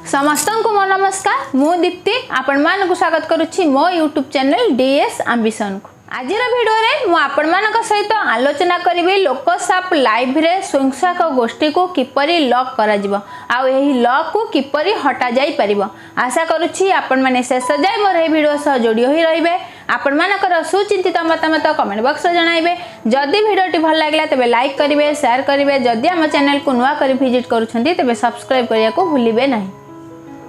समस्त को मो नमस्कार मु दीप्ति आपण मान को स्वागत करुच्ची मो यूट्यूब चैनल डीएस एम्बिशन को। आज वीडियो रे मु आपण मान सहित आलोचना करी लोकसाप लाइव रे स्वयंसहायक गोष्ठी को किपरि लॉक करा जिवो आ एही लॉक को किपरि हटा जाई परिबो। आशा करुच्ची आपण माने शेष जाय मोर ए वीडियो सह जोड़ी होई रहिबे। आपण मानकर सुचिंतित मतामत कमेंट बॉक्स रे जणाइबे। जदि वीडियोटी भल लागला तबे लाइक करिवे शेयर करिवे। जदि हम चैनल को नुवा करी विजिट करूछंती तबे सब्सक्राइब करिया को भूलिबे नहीं।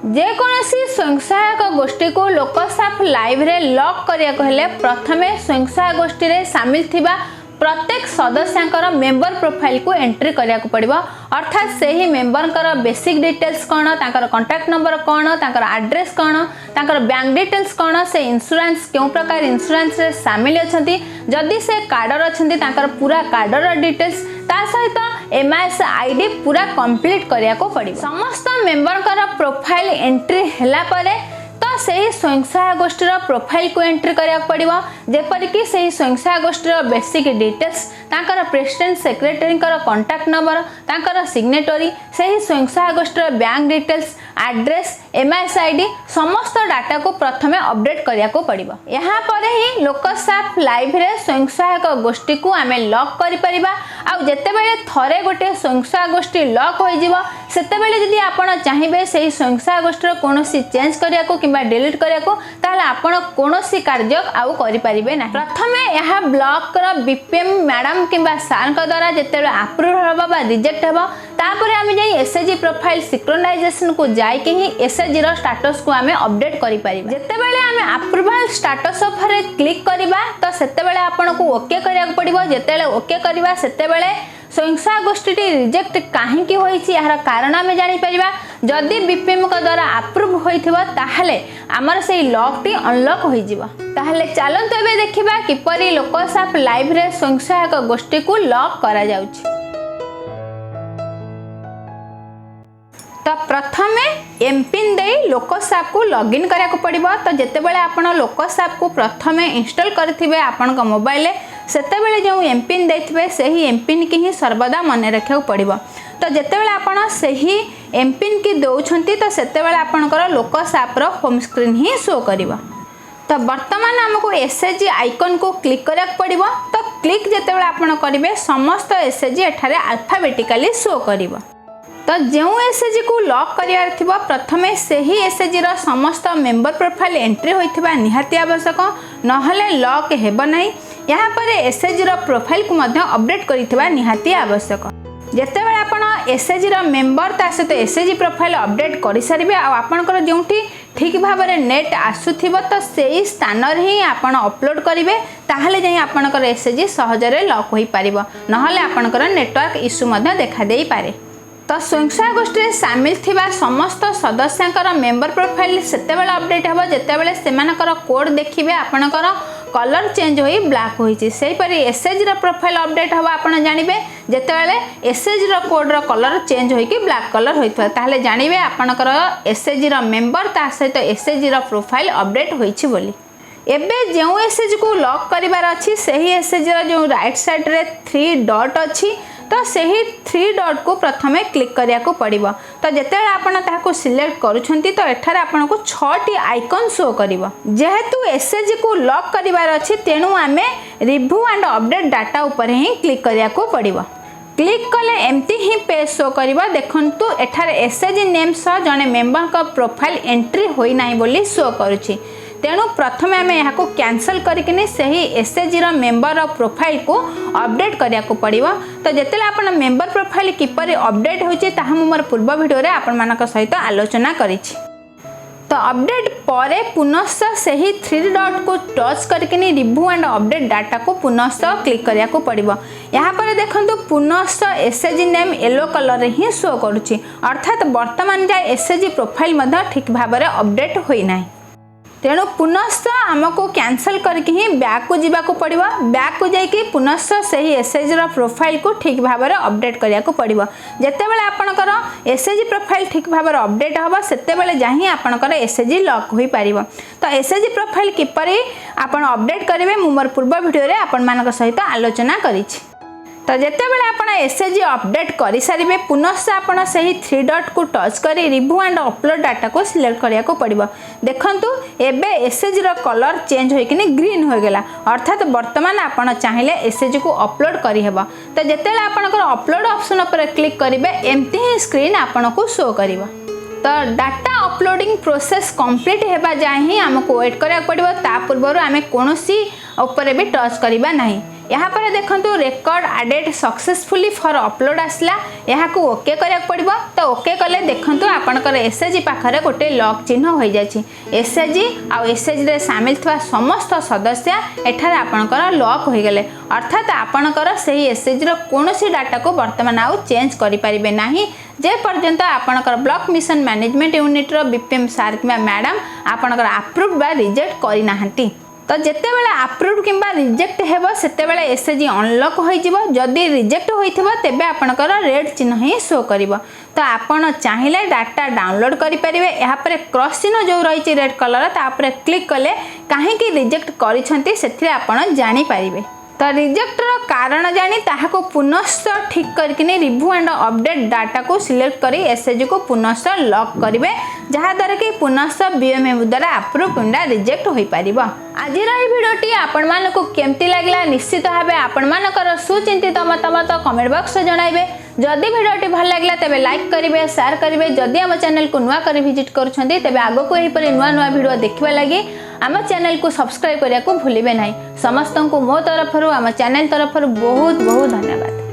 जेकोसी स्वयंसहायक गोष्ठी को लोकसाप लाइव रे लॉक करिया कहले प्रथमे स्वयंसहायक गोष्ठी रे शामिल थिबा प्रत्येक सदस्यांकर मेंबर प्रोफाइल को एंट्री करिया को पड़िबो। अर्थात सेही मेंबरकर बेसिक डिटेल्स कोन, तांकर कांटेक्ट नंबर कोन, तांकर एड्रेस कोन, तांकर बैंक डिटेल्स कोन, से इंश्योरेंस केउ प्रकार इंश्योरेंस रे शामिल अछंती, जदि से कार्डर अछंती तांकर पूरा कार्डर डिटेल्स ता सहित एमआईएस आईडी पूरा कंप्लीट करिया को पड़िबो। समस्त मेंबरकर प्रोफाइल एंट्री हैला परे तो सही स्वयंसहायक गोष्ठीर प्रोफाइल को एंट्री करिया पड़िबो। जेपरिक सही स्वयंसहायक गोष्ठीर बेसिक डिटेल्स, तांकर प्रेसिडेंट सेक्रेटरी कांटेक्ट नंबर, तांकर सिग्नेटरी, सही स्वयंसहायक गोष्ठीर bank details, address, MIS ID समस्त डाटा को प्रथमे अपडेट करिया को पड़िबो। यहाँ पर ही लोकसाप लाइव रे स्वयंसहायक गोष्ठी को आमे लॉक करि परिबा। आ जेतेबेले थरे गोटे स्वयंसहायक गोष्ठी लॉक होई जिवो सेतेबेले जदि आपण चाहिबे सही स्वयंसहायक गोष्ठीर कोनोसी चेंज करिया को किबा डिलीट करिया को ताले आपण कोनोसी कार्य आउ करि परिबे ना। प्रथमे यह ब्लॉक रो बीपीएम मैडम किबा सार का द्वारा जेतेबेले अप्रूव होबा बा रिजेक्ट हेबो तापर आमे जाई एसएजी प्रोफाइल सिंक्रोनाइजेशन को जाई कि ही एसएजी रो स्टेटस को आमे अपडेट करि परिबा। जेतेबेले आमे अप्रूवल स्टेटस ऑफ रे क्लिक करिबा तो सेतेबेले आपण को ओके करिया को पड़िबो। जेतेबेले ओके करिबा सेतेबेले स्वयंसहायक गोष्ठी रिजेक्ट काहेकि होईछि यार कारण आमे जानि परिबा। जदि बीपीएम का द्वारा अप्रूव होइथिबो ताहले हमर सेही लॉक टी अनलॉक होई जिवो। ताहले चलंत एबे देखिबा किपरि लोकसाप लाइव रे स्वयंसहायक गोष्ठी को लॉक करा जाउछि। तो प्रथमे एमपिन दे लोकसाप को लॉगिन करिया को पड़िबो। तो जेतेबेले आपण लोकसाप को प्रथमे इंस्टॉल करथिबे आपण का मोबाइल सेतेबेले जो एमपिन देथिबे सही एमपिन की ही सर्वदा मन रखिया पड़िबो। तो जेतेबेले आपण सही एमपिन की दउछंती तो सेतेबेले आपणकर लोकसाप रो होम स्क्रीन ही शो करिवो। तो वर्तमान हमको एसएजी आइकन को क्लिक करिया पड़िबो। तो क्लिक जेतेबेले आपण करिवे समस्त एसएजी एठारे अल्फाबेटिकली शो करिवो। तो जो एसएजी को लॉक करियार थिबो प्रथमे सही एसएजी रो समस्त मेंबर प्रोफाइल एंट्री होइथिबा निहाती आवश्यक, नहले लॉक हेबो नहीं। यहाँ पर एसएजी रो प्रोफाइल को मध्य अपडेट करिथिबा निहाती आवश्यक। जेतेबेले आपण एसएजी रो मेंबर ता सहित एसएजी प्रोफाइल अपडेट करि सारिबे आ आपनकर जोंठी ठीक भाव में नेट आसुथिबो तो सेही स्थान रे ही आपण अपलोड करिवे ताहले जाई आपनकर एसएजी सहजरे लॉक होई पारिबो, नहले आपनकर नेटवर्क इश्यू मध्य देखा देई पारे। तो स्वयंसहायक गोष्ठी सामिल थिबा समस्त सदस्यांकर मेंबर प्रोफाइल सेतेबेले अपडेट हेबो जेतेबेले सेमानकर कोड देखिबे आपनकर कलर चेंज होई ब्लैक होईची। सेही परि एसएजी रो प्रोफाइल अपडेट हेबो आपण जानिबे जेतेबेले एसएजी रो कोड रो कलर चेंज होई कि ब्लैक कलर होइथबा ताहले जानिबे आपनकर एसएजी रो मेंबर ता सहित एसएजी रो प्रोफाइल अपडेट होईची बोली। एबे जो एसएजी को लॉक करिवार अछि सही एसएजी रो जो राइट साइड रे 3 डॉट अछि तो सही 3 डॉट को प्रथमे क्लिक करिया को पड़िबो। तो जेतेबेले आपण ताहाको सिलेक्ट करूछंती तो एठारे आपण को 6टी आइकन शो करिवो। जेहेतु एसएजी को लॉक करिवार अछि तेनु आमे रिव्यू एंड अपडेट डाटा ऊपर ही क्लिक करिया को पड़िबो। क्लिक कले एमती ही पेज शो करिवो। देखंतु एठारे एसएजी नेम सह जने मेंबर का प्रोफाइल एंट्री होई नाही बोली शो करूछि। तेणु प्रथमे आम यहाँ को कैंसल करके सही एसएजी रो मेंबर प्रोफाइल को अपडेट करिया को पड़िबो। तो जेतेले आपण मेंबर प्रोफाइल किपरि अपडेट होछि ताहा मोर पूर्व वीडियो रे आपण मानक सहित आलोचना करिछि। तो अपडेट परे पुनः सही 3 डॉट को टच करके रिव्यू एंड अपडेट डाटा को पुनः क्लिक करिया को पड़िबो। यहाँ पर देखंतु पुनः एसएजी नेम येलो कलर रे ही शो करूछि, अर्थात वर्तमान जाय एसएजी प्रोफाइल मध्य ठीक भाव में अपडेट होई नाही। तेणु पुनः आमको कैंसल करके ही बैक को जीवा को पड़िबो। बैक को जाइए पुनः सही एसएजी रो प्रोफाइल को ठीक भाव में अपडेट करिया को पड़िबो। जेतेबेले आपनकर एसएजी प्रोफाइल ठीक भाव में अपडेट हबो सेतेबेले जाही आपनकर एसएजी लॉक होई पारिबो। तो एसएजी प्रोफाइल किपरि आपण अपडेट करिवे मु मोर पूर्व वीडियो रे आपण मानक सहित आलोचना करिछि। तो जितेबाला आपण एसएचजी अपडेट कर सारे पुनः आपण से 3 डॉट को टच कर रिव्यू एंड अपलोड डाटा को सिलेक्ट करिया को पड़िबो। देखंतु एबे एसएचजी रो कलर चेंज होइकिनी ग्रीन हो गेला, अर्थात वर्तमान आपण चाहिले एसएचजी को अपलोड करि हेबो। तो जितेबाला आपनकर अपलोड ऑप्शन पर क्लिक करिवे एम्ति ही स्क्रीन आपन को शो करिवो। तो डाटा अपलोडिंग प्रोसेस कंप्लीट हेबा जाय ही हमको वेट करिया पड़िबो। ता पूर्व आमे कोनोसी ऊपर भी टच करिबा नाही। यहाँ पर देखंतु record added successfully for upload आसला, यहाँ को ओके करिया पड़िबो। तो ओके कले देखंतु आपनकर एसएचजी पाखरे गोटे लॉक चिन्ह हो जाछि। एसएचजी आ एसएचजी रे शामिल थवा समस्त सदस्य एठारे आपनकर लॉक हो गेले, अर्थात आपनकर सही एसएचजी रो कोनोसी डाटा को वर्तमान आउ चेंज करि परिबे नाही जे पर्यंत आपनकर ब्लॉक मिशन मैनेजमेंट यूनिट रो बीपीएम सर किबा मैडम आपनकर अप्रूव बा रिजेक्ट करि नाहंती। तो जिते बेले अप्रूव किंबा रिजेक्ट हेबो सेते बेले एसएचजी अनलॉक होई जिवो। जदि रिजेक्ट होइथिबो तेबे आपनकर रेड चिन्ह ही शो करिवो। तो आपण चाहिले डाटा डाउनलोड करि परिबे। यहाँ पर क्रॉस चिन्ह जो रही रेड कलर ता पर क्लिक कले काहे कि रिजेक्ट करिसंती सेथिरे आपण जानि परिबे। तो रिजेक्ट रो कारण जानी ताहाको पुनश्च ठीक करकिनी रिव्यू एंड अपडेट डाटा को सिलेक्ट करी एसएचजी को पुनश्च लॉक करिवे, जहा द्वारा कि पुनश्च बीएमएम द्वारा अप्रूव किंबा रिजेक्ट होई परिबो। आज भिडियोटी आपण मानकु केमती लागला निश्चित भाबे आपण मानकर सुचिंतित मतामत कमेंट बॉक्स रे जणाइबे। जदि भिडियोटी भल लागला तबे लाइक करिवे, शेयर करिवे। जदि हम चैनल को नुआ करी विजिट करूछंती तबे आगो को एही परि नुआ नुआ वीडियो देखिबा लागि आम चैनल को सब्सक्राइब करिया को भूलिबे नाही। समस्त को मो तरफ आम चैनल तरफ बहुत बहुत धन्यवाद।